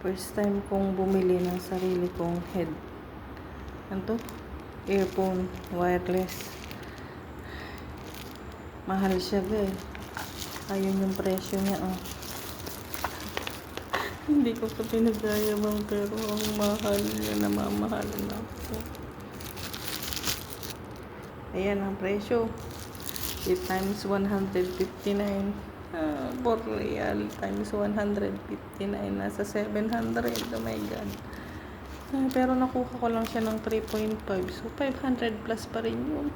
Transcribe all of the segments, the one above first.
First time kong bumili ng sarili kong head. Ano to? Earphone, wireless. Mahal siya ba eh. Ayun yung presyo niya oh. Hindi ko sa pinagayabang pero ang mahal niya, namamahalan ako. Ayan ang presyo. 8 times 159. For real times 159 nasa 700. Oh my god. Pero nakuha ko lang siya ng 3.5, so 500 plus pa rin yun.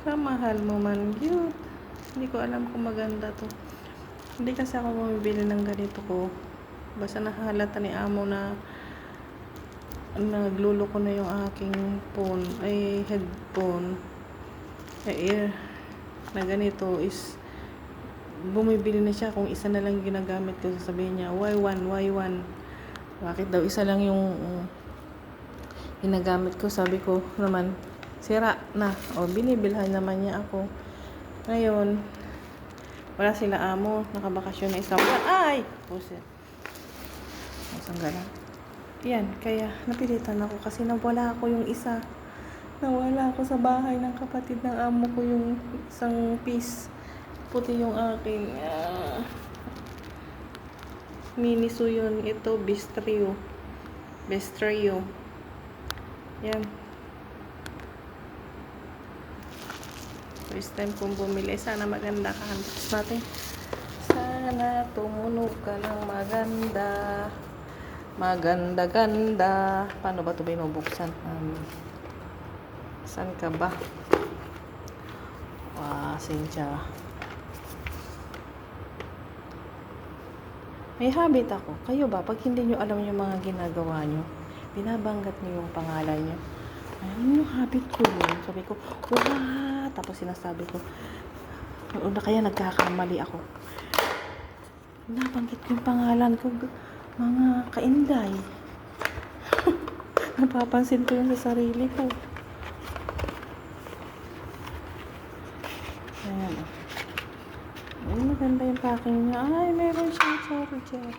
Kamahal mo man yun. Hindi ko alam kung maganda to. Hindi kasi ako bumibili ng ganito ko. Basta nakahalata ni amo na nagluloko na yung aking phone ay headphone ear na ganito is bumibili na siya kung isa na lang ginagamit ko. Sasabihin niya why one, bakit daw isa lang yung ginagamit ko. Sabi ko naman sira na o binibilhan naman niya ako. Ngayon wala sila amo, nakabakasyon na isang buwan. Ay! Pusit. Masang gala. Yan, kaya napilitan ako kasi nawala ako yung isa. Nawala ako sa bahay ng kapatid ng amo ko yung isang piece. Puti yung aking Miniso yun. Ito, Bistrio. Yan. First time kong bumili. Sana maganda ka. Hantos natin. Sana tumunog ka ng maganda. Maganda-ganda. Paano ba ito binubuksan? Saan ka ba? Sincha. May habit ako. Kayo ba? Pag hindi nyo alam yung mga ginagawa nyo, binabanggat nyo yung pangalan nyo. Ayun yung habit ko yun. Sabi ko, wah! Tapos sinasabi ko, kaya nagkakamali ako. Binabanggit ko yung pangalan ko. Mga kainday. Napapansin ko yun sa sarili ko. Ayan. Ay, maganda yung packing niya. Ay, meron siyang charger.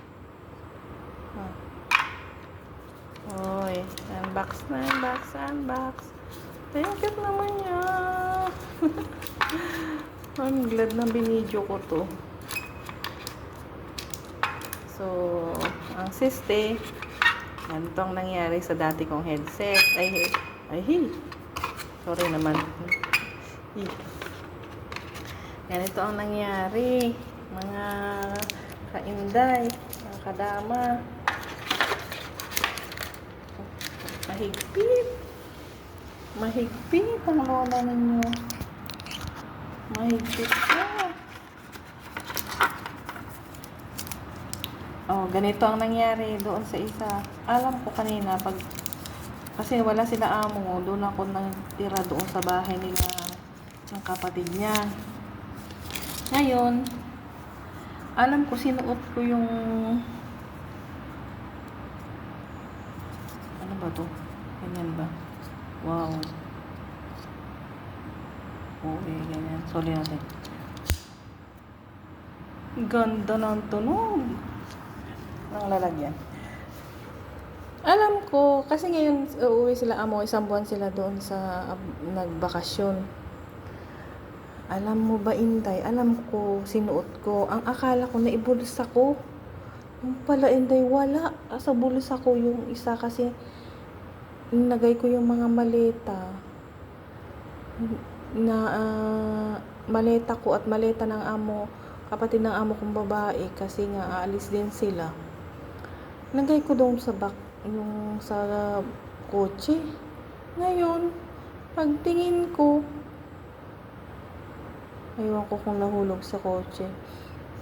Oy, unbox. Ay, ang cute naman niya. I'm glad na binidyo ko to. So, ang siste, ganito ang nangyari sa dati kong headset. Sorry naman. Ganito ang nangyari, mga kainday, mga kadama. Mahigpit ang lola ninyo. Mahigpit siya. Ganito ang nangyari doon sa isa. Alam ko kanina, kasi wala sila amo, doon ako nagtira doon sa bahay nila ng kapatid niya. Ngayon, alam ko sinuot ko yung ano ba to? Ganyan ba? Wow. Okay, ganyan. Sorry natin. Ganda ng tunog ng lalagyan. Alam ko, kasi ngayon uuwi sila amo, isang buwan sila doon sa nagbakasyon. Alam mo ba, Inday? Alam ko, sinuot ko. Ang akala ko na ibulsa ko. Yung pala, Inday, wala. Sa bulsa ko yung isa kasi nagay ko yung mga maleta na maleta ko at maleta ng amo, kapatid ng amo kong babae, kasi nga aalis din sila. Nagay ko doon sa back, yung sa kotse. Ngayon, pagtingin ko, aywan ko kung nahulog sa kotse.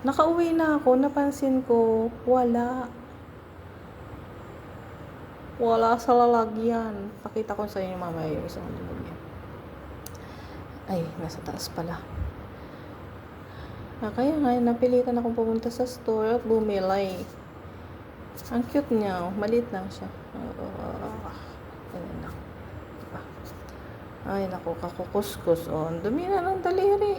Nakauwi na ako, napansin ko, wala sa lalagyan. Pakita ko sa inyo mamaya yung isang lalagyan. Ay, nasa taas pala. Kaya nga, napilitan akong pumunta sa store at bumili. Ang cute niya, maliit lang siya. Ganyan lang. Ay, naku, kakukuskus. Ang dumi na ng daliri.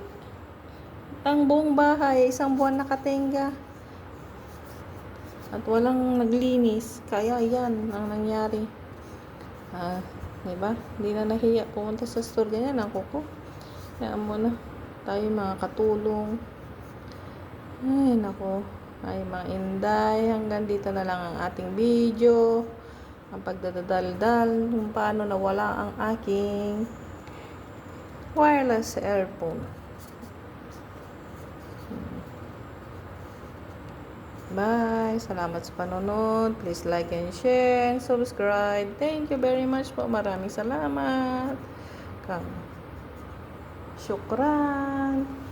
Ang buong bahay, isang buwan nakatenga. At walang naglinis. Kaya yan ang nangyari. Diba? Hindi na nahiya pumunta sa store. Ganyan ako ko. Kaya muna tayo mga katulong. Ay, nako. Ay, mga inday. Hanggang dito na lang ang ating video. Ang pagdadaldal. Kung paano nawala ang aking wireless earphone. Bye. Salamat sa panonood. Please like and share and subscribe. Thank you very much po. Maraming salamat. Syukran.